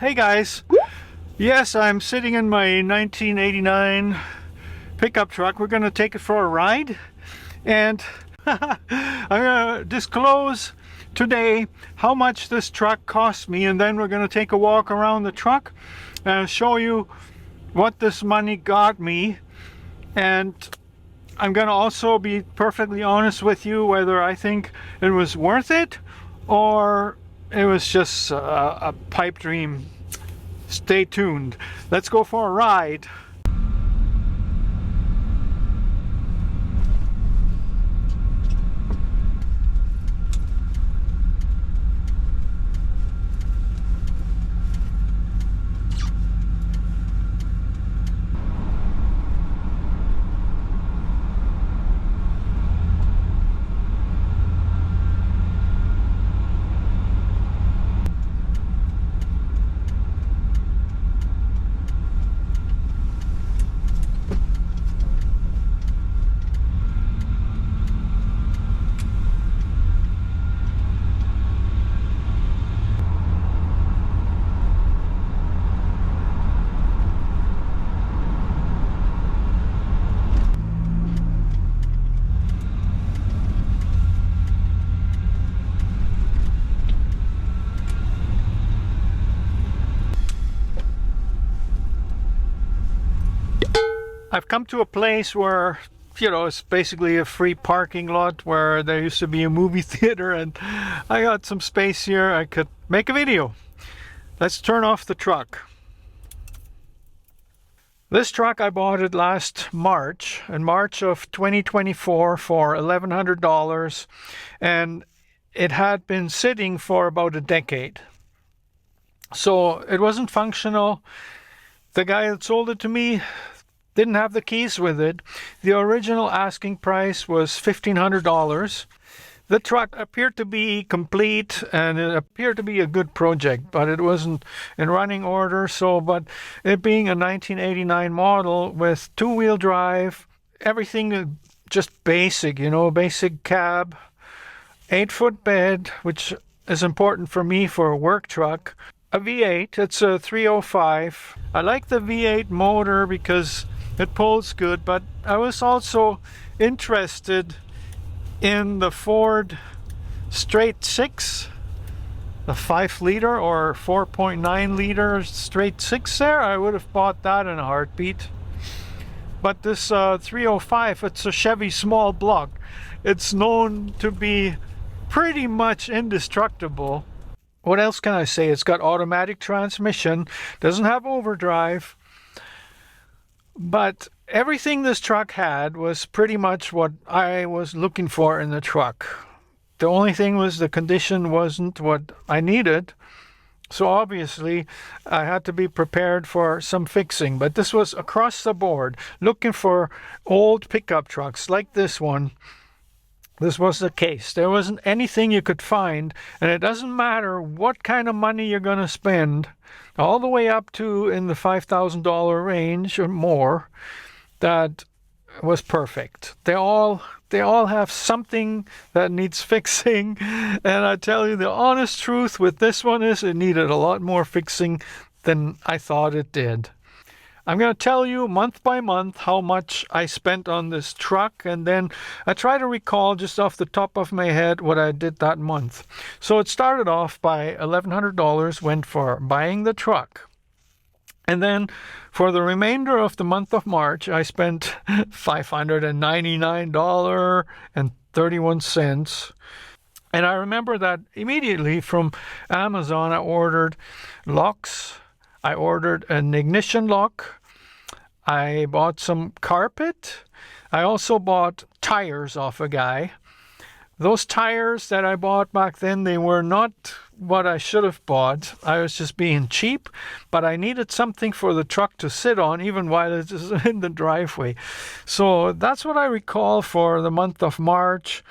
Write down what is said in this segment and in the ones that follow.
Hey guys, yes, I'm sitting in my 1989 pickup truck. We're going to take it for a ride, and I'm going to disclose today how much this truck cost me, and then we're going to take a walk around the truck and show you what this money got me. And I'm going to also be perfectly honest with you whether I think it was worth it or it was just a pipe dream. Stay tuned. Let's go for a ride. I've come to a place where, it's basically a free parking lot where there used to be a movie theater, and I got some space here. I could make a video. Let's turn off the truck. This truck, I bought it last March, in March of 2024 for $1,100, and it had been sitting for about a decade. So it wasn't functional. The guy that sold it to me didn't have the keys with it. The original asking price was $1,500. The truck appeared to be complete and it appeared to be a good project, but it wasn't in running order. But it being a 1989 model with two-wheel drive, everything just basic, basic cab, 8-foot bed, which is important for me for a work truck. A V8, it's a 305. I like the V8 motor because it pulls good, but I was also interested in the Ford straight 6, the 5-liter or 4.9-liter straight 6 there. I would have bought that in a heartbeat. But this 305, it's a Chevy small block. It's known to be pretty much indestructible. What else can I say? It's got automatic transmission, doesn't have overdrive. But everything this truck had was pretty much what I was looking for in the truck. The only thing was the condition wasn't what I needed. So obviously I had to be prepared for some fixing. But this was across the board, looking for old pickup trucks like this one. This was the case. There wasn't anything you could find, and it doesn't matter what kind of money you're going to spend, all the way up to in the $5,000 range or more, that was perfect. They all have something that needs fixing, and I tell you the honest truth with this one is it needed a lot more fixing than I thought it did. I'm going to tell you month by month how much I spent on this truck, and then I try to recall just off the top of my head what I did that month. So it started off by $1,100 went for buying the truck. And then for the remainder of the month of March, I spent $599.31. And I remember that immediately from Amazon I ordered locks. I ordered an ignition lock. I bought some carpet. I also bought tires off a guy. Those tires that I bought back then, they were not what I should have bought. I was just being cheap, but I needed something for the truck to sit on even while it is in the driveway. So that's what I recall for the month of March.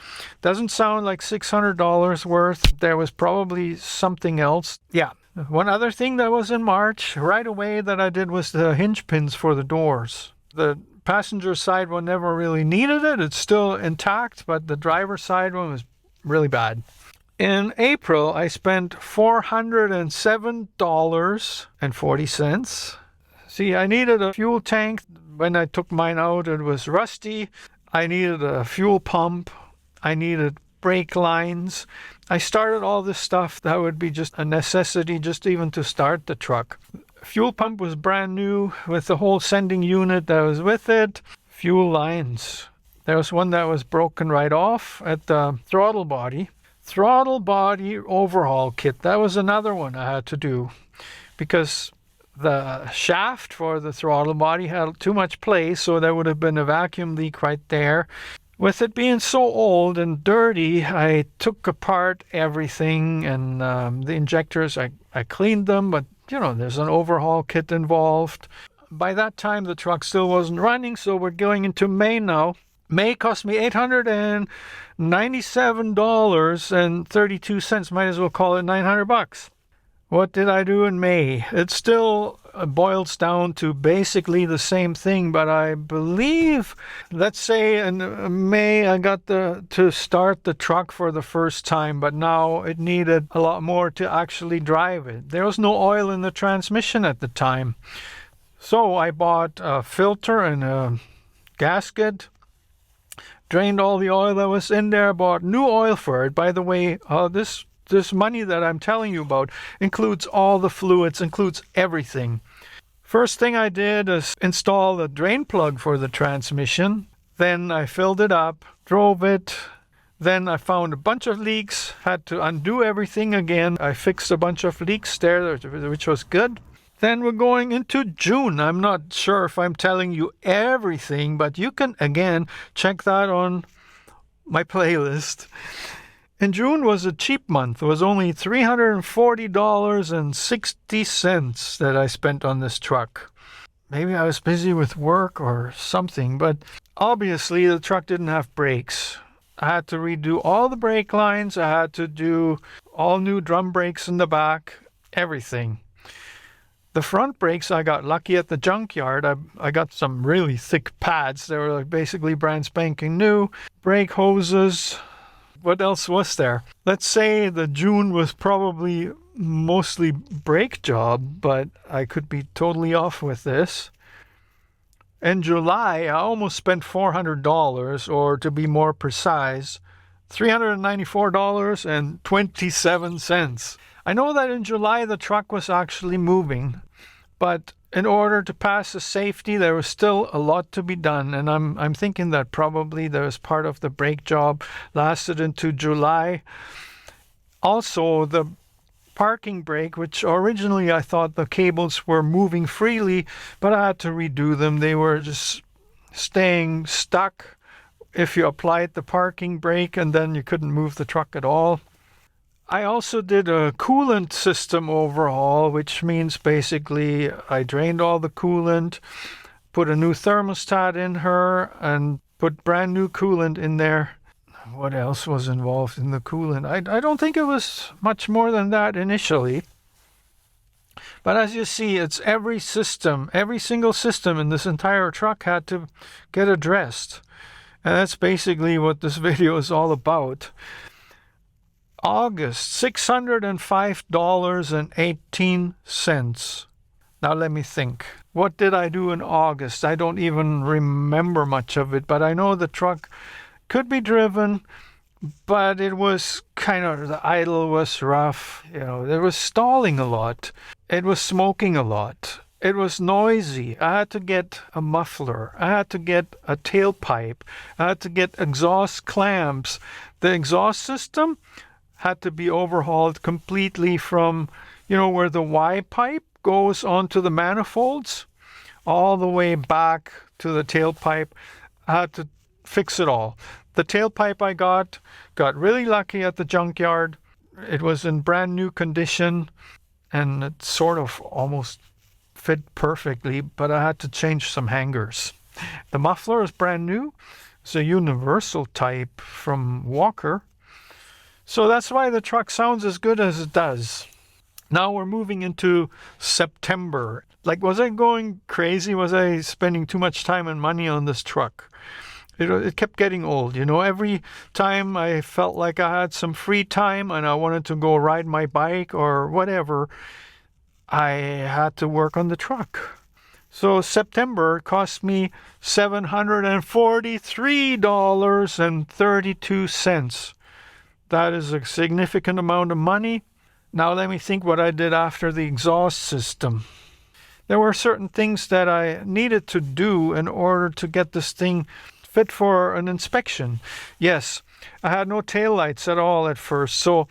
Doesn't sound like $600 worth. There was probably something else. Yeah. One other thing that was in March right away that I did was the hinge pins for the doors. The passenger side one never really needed it. It's still intact, but the driver's side one was really bad. In April, I spent $407.40. See, I needed a fuel tank. When I took mine out, it was rusty. I needed a fuel pump. I needed brake lines. I started all this stuff that would be just a necessity just even to start the truck. Fuel pump was brand new with the whole sending unit that was with it. Fuel lines. There was one that was broken right off at the throttle body. Throttle body overhaul kit. That was another one I had to do because the shaft for the throttle body had too much play, so there would have been a vacuum leak right there. With it being so old and dirty, I took apart everything, and the injectors, I cleaned them, but there's an overhaul kit involved. By that time, the truck still wasn't running, so we're going into May now. May cost me $897.32. Might as well call it $900. What did I do in May? It still boils down to basically the same thing, but I believe, let's say in May I got to start the truck for the first time, but now it needed a lot more to actually drive it. There was no oil in the transmission at the time. So I bought a filter and a gasket, drained all the oil that was in there, bought new oil for it. By the way, this money that I'm telling you about includes all the fluids, includes everything. First thing I did is install the drain plug for the transmission. Then I filled it up, drove it. Then I found a bunch of leaks, had to undo everything again. I fixed a bunch of leaks there, which was good. Then we're going into June. I'm not sure if I'm telling you everything, but you can, again, check that on my playlist. And June was a cheap month. It was only $340.60 that I spent on this truck. Maybe I was busy with work or something, but obviously the truck didn't have brakes. I had to redo all the brake lines. I had to do all new drum brakes in the back, everything. The front brakes, I got lucky at the junkyard. I got some really thick pads. They were basically brand spanking new. Brake hoses. What else was there? Let's say the June was probably mostly brake job, but I could be totally off with this. In July, I almost spent $400, or to be more precise, $394.27. I know that in July the truck was actually moving, but in order to pass the safety, there was still a lot to be done, and I'm thinking that probably there was part of the brake job lasted into July. Also, the parking brake, which originally I thought the cables were moving freely, but I had to redo them. They were just staying stuck if you applied the parking brake, and then you couldn't move the truck at all. I also did a coolant system overhaul, which means basically I drained all the coolant, put a new thermostat in her, and put brand new coolant in there. What else was involved in the coolant? I don't think it was much more than that initially. But as you see, it's every single system in this entire truck had to get addressed. And that's basically what this video is all about. August, $605.18. Now let me think. What did I do in August? I don't even remember much of it, but I know the truck could be driven, but it was the idle was rough. There was stalling a lot. It was smoking a lot. It was noisy. I had to get a muffler. I had to get a tailpipe. I had to get exhaust clamps. The exhaust system had to be overhauled completely from, where the Y pipe goes onto the manifolds, all the way back to the tailpipe. I had to fix it all. The tailpipe I got really lucky at the junkyard. It was in brand new condition, and it sort of almost fit perfectly, but I had to change some hangers. The muffler is brand new. It's a universal type from Walker. So that's why the truck sounds as good as it does. Now we're moving into September. Was I going crazy? Was I spending too much time and money on this truck? It kept getting old. You know, every time I felt like I had some free time and I wanted to go ride my bike or whatever, I had to work on the truck. So September cost me $743.32. That is a significant amount of money. Now let me think what I did after the exhaust system. There were certain things that I needed to do in order to get this thing fit for an inspection. Yes, I had no taillights at all at first, so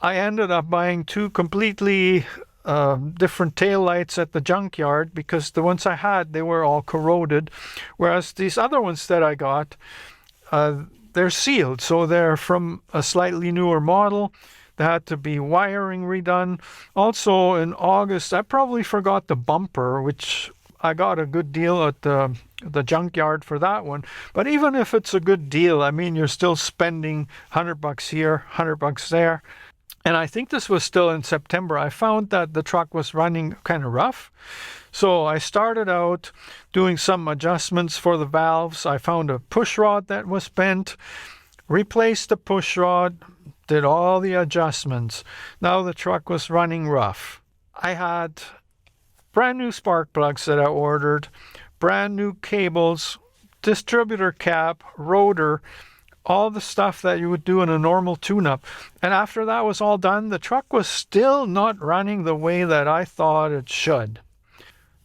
I ended up buying two completely different taillights at the junkyard because the ones I had, they were all corroded, whereas these other ones that I got, they're sealed, so they're from a slightly newer model. There had to be wiring redone. Also in August, I probably forgot the bumper, which I got a good deal at the junkyard for that one. But even if it's a good deal, I mean, you're still spending $100 here, $100 there. And I think this was still in September. I found that the truck was running kind of rough. So I started out doing some adjustments for the valves. I found a push rod that was bent, replaced the push rod, did all the adjustments. Now the truck was running rough. I had brand new spark plugs that I ordered, brand new cables, distributor cap, rotor, all the stuff that you would do in a normal tune-up. And after that was all done, the truck was still not running the way that I thought it should.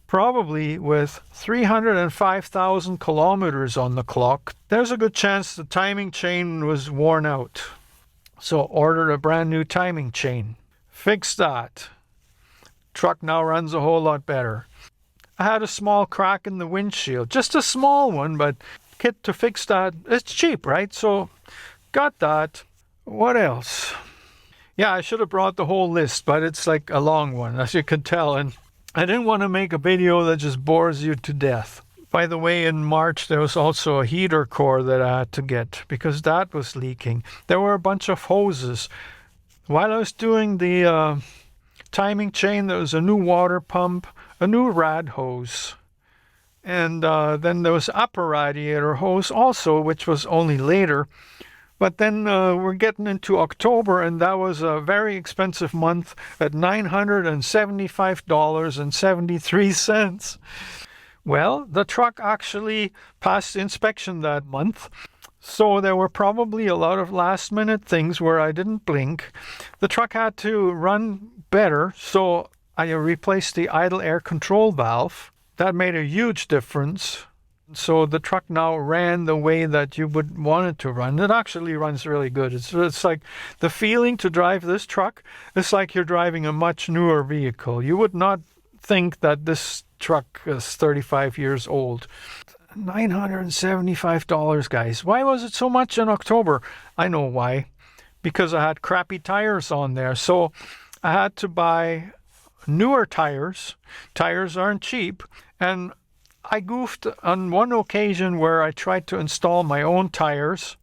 Probably with 305,000 kilometers on the clock, there's a good chance the timing chain was worn out. So ordered a brand new timing chain. Fixed that. Truck now runs a whole lot better. I had a small crack in the windshield, just a small one, but kit to fix that, it's cheap, right? So got that. What else? Yeah, I should have brought the whole list, but it's like a long one, as you can tell, and I didn't want to make a video that just bores you to death. By the way, in March there was also a heater core that I had to get because that was leaking. There were a bunch of hoses. While I was doing the timing chain, there was a new water pump, a new rad hose. And then there was upper radiator hose also, which was only later. But then we're getting into October, and that was a very expensive month at $975.73. Well, the truck actually passed inspection that month. So there were probably a lot of last-minute things where I didn't blink. The truck had to run better, so I replaced the idle air control valve. That made a huge difference. So the truck now ran the way that you would want it to run. It actually runs really good. It's like the feeling to drive this truck, it's like you're driving a much newer vehicle. You would not think that this truck is 35 years old. $975, guys. Why was it so much in October? I know why. Because I had crappy tires on there. So I had to buy newer tires. Tires aren't cheap. And I goofed on one occasion where I tried to install my own tires.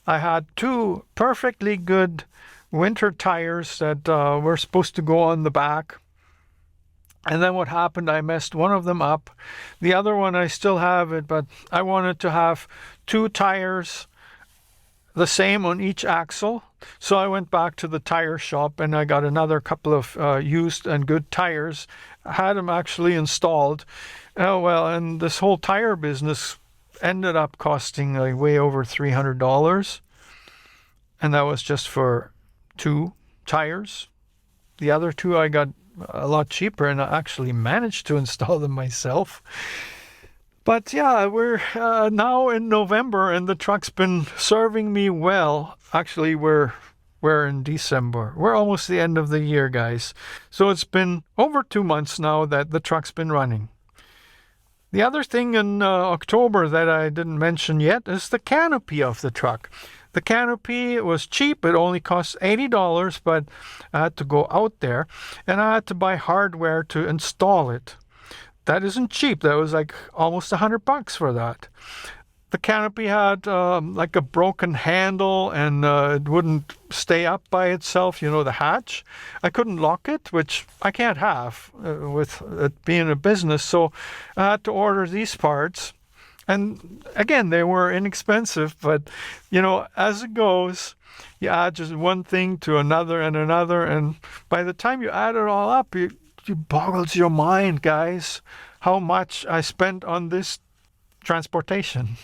I had two perfectly good winter tires that were supposed to go on the back. And then what happened, I messed one of them up. The other one, I still have it, but I wanted to have two tires the same on each axle. So I went back to the tire shop and I got another couple of used and good tires. I had them actually installed. Oh, well, and this whole tire business ended up costing like way over $300. And that was just for two tires. The other two I got a lot cheaper, and I actually managed to install them myself. But yeah, we're now in November, and the truck's been serving me well. Actually, we're in December. We're almost the end of the year, guys. So it's been over 2 months now that the truck's been running. The other thing in October that I didn't mention yet is the canopy of the truck. The canopy was cheap. It only cost $80, but I had to go out there and I had to buy hardware to install it. That isn't cheap. That was like almost $100 for that. The canopy had like a broken handle and it wouldn't stay up by itself, you know, the hatch. I couldn't lock it, which I can't have with it being a business. So I had to order these parts. And again, they were inexpensive, but you know, as it goes, you add just one thing to another and another, and by the time you add it all up, it boggles your mind, guys, how much I spent on this transportation.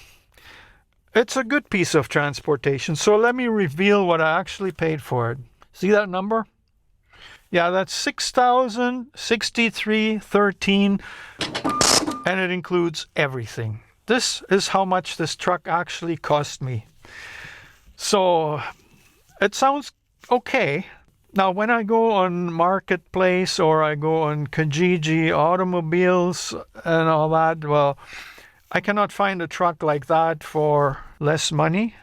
It's a good piece of transportation, so let me reveal what I actually paid for it. See that number? Yeah, that's $6,063.13, and it includes everything. This is how much this truck actually cost me. So it sounds okay. Now, when I go on Marketplace or I go on Kijiji Automobiles and all that, well, I cannot find a truck like that for less money.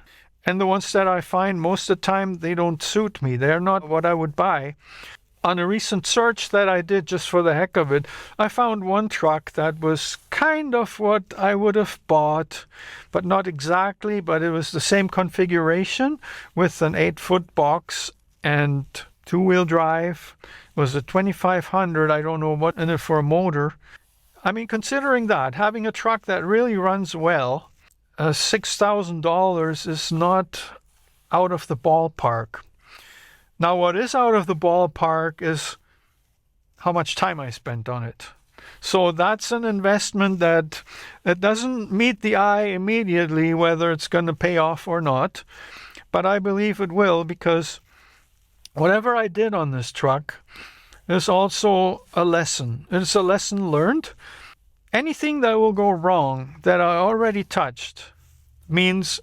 And the ones that I find, most of the time, they don't suit me. They're not what I would buy. On a recent search that I did just for the heck of it, I found one truck that was kind of what I would have bought, but not exactly, but it was the same configuration with an 8-foot box and two-wheel drive. It was a 2500. I don't know what in it for a motor. I mean, considering that, having a truck that really runs well, $6,000 is not out of the ballpark. Now, what is out of the ballpark is how much time I spent on it. So that's an investment that doesn't meet the eye immediately whether it's going to pay off or not. But I believe it will, because whatever I did on this truck is also a lesson. It's a lesson learned. Anything that will go wrong that I already touched means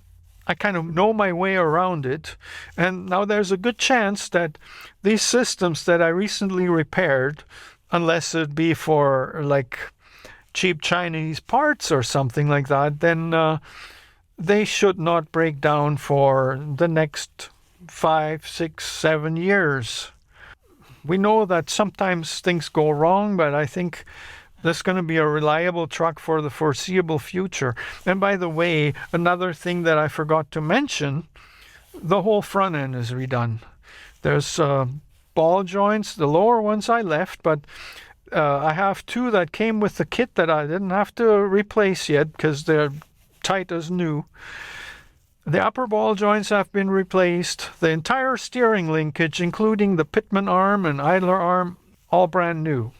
I kind of know my way around it. And now there's a good chance that these systems that I recently repaired, unless it be for like cheap Chinese parts or something like that, then they should not break down for the next 5, 6, 7 years. We know that sometimes things go wrong, but I think this is going to be a reliable truck for the foreseeable future. And by the way, another thing that I forgot to mention, the whole front end is redone. There's ball joints. The lower ones I left, but I have two that came with the kit that I didn't have to replace yet because they're tight as new. The upper ball joints have been replaced. The entire steering linkage, including the pitman arm and idler arm, all brand new.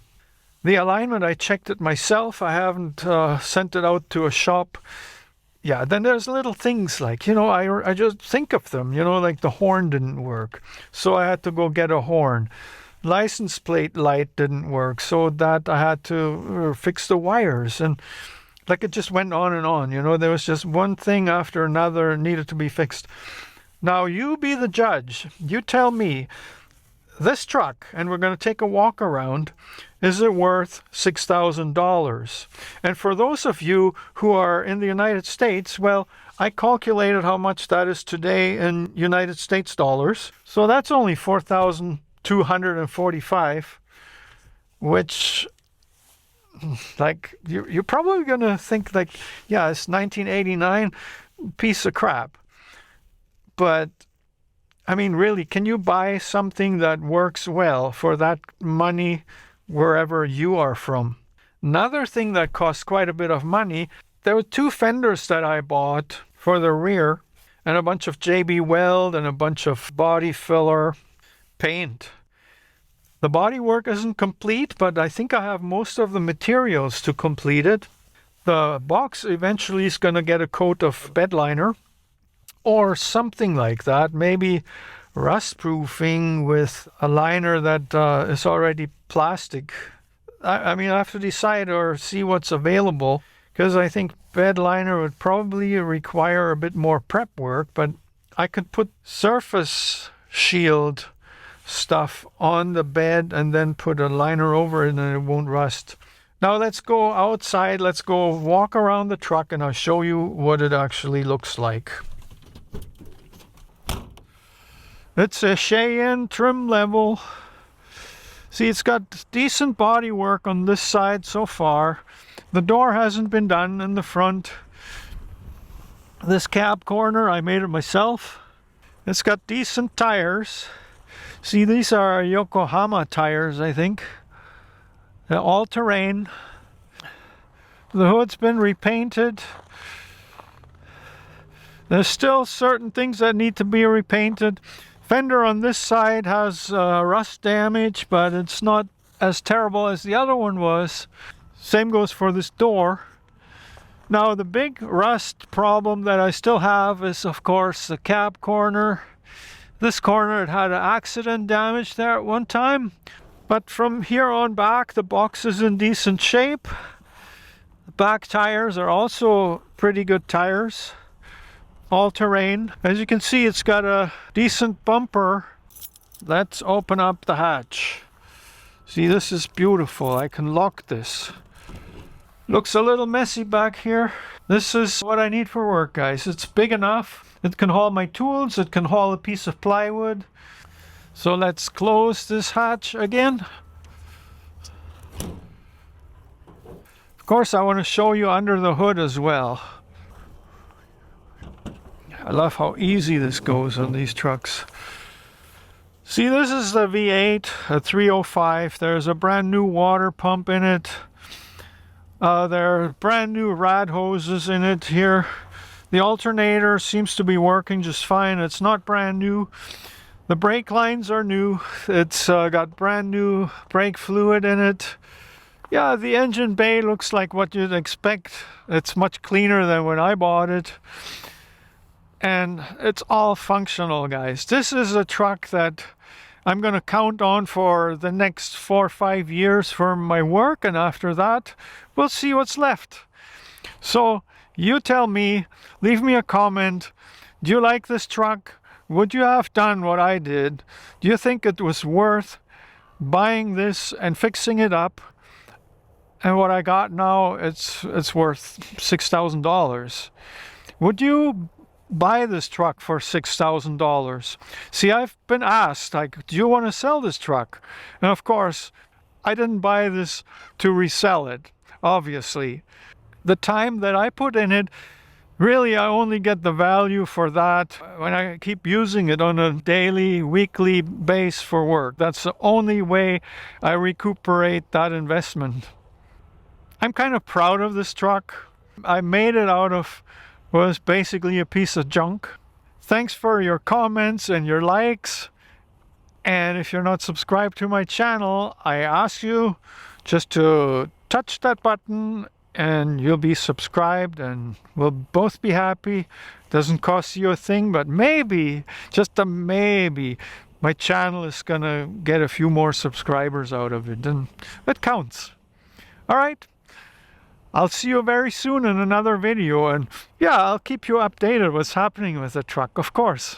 The alignment, I checked it myself. I haven't sent it out to a shop. Yeah, then there's little things like, you know, I just think of them, you know, like the horn didn't work. So I had to go get a horn. License plate light didn't work. So that I had to fix the wires. And like it just went on and on, you know, there was just one thing after another needed to be fixed. Now you be the judge. You tell me, this truck, and we're going to take a walk around, is it worth $6,000? And for those of you who are in the United States, well, I calculated how much that is today in United States dollars. So that's only $4,245, which, like, you're probably going to think like, yeah, it's 1989, piece of crap. But I mean, really, can you buy something that works well for that money wherever you are from? Another thing that costs quite a bit of money, there were 2 fenders that I bought for the rear and a bunch of JB Weld and a bunch of body filler paint. The body work isn't complete, but I think I have most of the materials to complete it. The box eventually is going to get a coat of bed liner or something like that, maybe rust proofing with a liner that is already plastic. I mean, I have to decide or see what's available, because I think bed liner would probably require a bit more prep work, but I could put surface shield stuff on the bed and then put a liner over it and it won't rust. Now let's go outside, let's go walk around the truck and I'll show you what it actually looks like. It's a Cheyenne trim level. See, it's got decent body work on this side so far. The door hasn't been done in the front. This cab corner, I made it myself. It's got decent tires. See, these are Yokohama tires, I think. They're all terrain. The hood's been repainted. There's still certain things that need to be repainted. Fender on this side has rust damage, but it's not as terrible as the other one was. Same goes for this door. Now the big rust problem that I still have is, of course, the cab corner. This corner, it had an accident damage there at one time, but from here on back the box is in decent shape. The back tires are also pretty good tires, all terrain. As you can see, it's got a decent bumper. Let's open up the hatch. See, this is beautiful. I can lock this. Looks a little messy back here. This is what I need for work, guys. It's big enough. It can haul my tools. It can haul a piece of plywood. So let's close this hatch again. Of course, I want to show you under the hood as well. I love how easy this goes on these trucks. See, this is the V8, a 305. There's a brand new water pump in it. There are brand new rad hoses in it here. The alternator seems to be working just fine. It's not brand new. The brake lines are new. It's got brand new brake fluid in it. Yeah, the engine bay looks like what you'd expect. It's much cleaner than when I bought it. And it's all functional, guys. This is a truck that I'm going to count on for the next 4 or 5 years for my work, and after that we'll see what's left. So you tell me, leave me a comment. Do you like this truck? Would you have done what I did? Do you think it was worth buying this and fixing it up? And what I got now, it's worth $6,000. Would you buy this truck for $6,000? See, I've been asked, like, do you want to sell this truck? And of course, I didn't buy this to resell it, obviously. The time that I put in it, really, I only get the value for that when I keep using it on a daily, weekly base for work. That's the only way I recuperate that investment. I'm kind of proud of this truck. I made it out of was basically a piece of junk. Thanks for your comments and your likes. And if you're not subscribed to my channel, I ask you just to touch that button and you'll be subscribed and we'll both be happy. Doesn't cost you a thing, but maybe, just a maybe, my channel is gonna get a few more subscribers out of it, and it counts. All right. I'll see you very soon in another video, and yeah, I'll keep you updated what's happening with the truck, of course.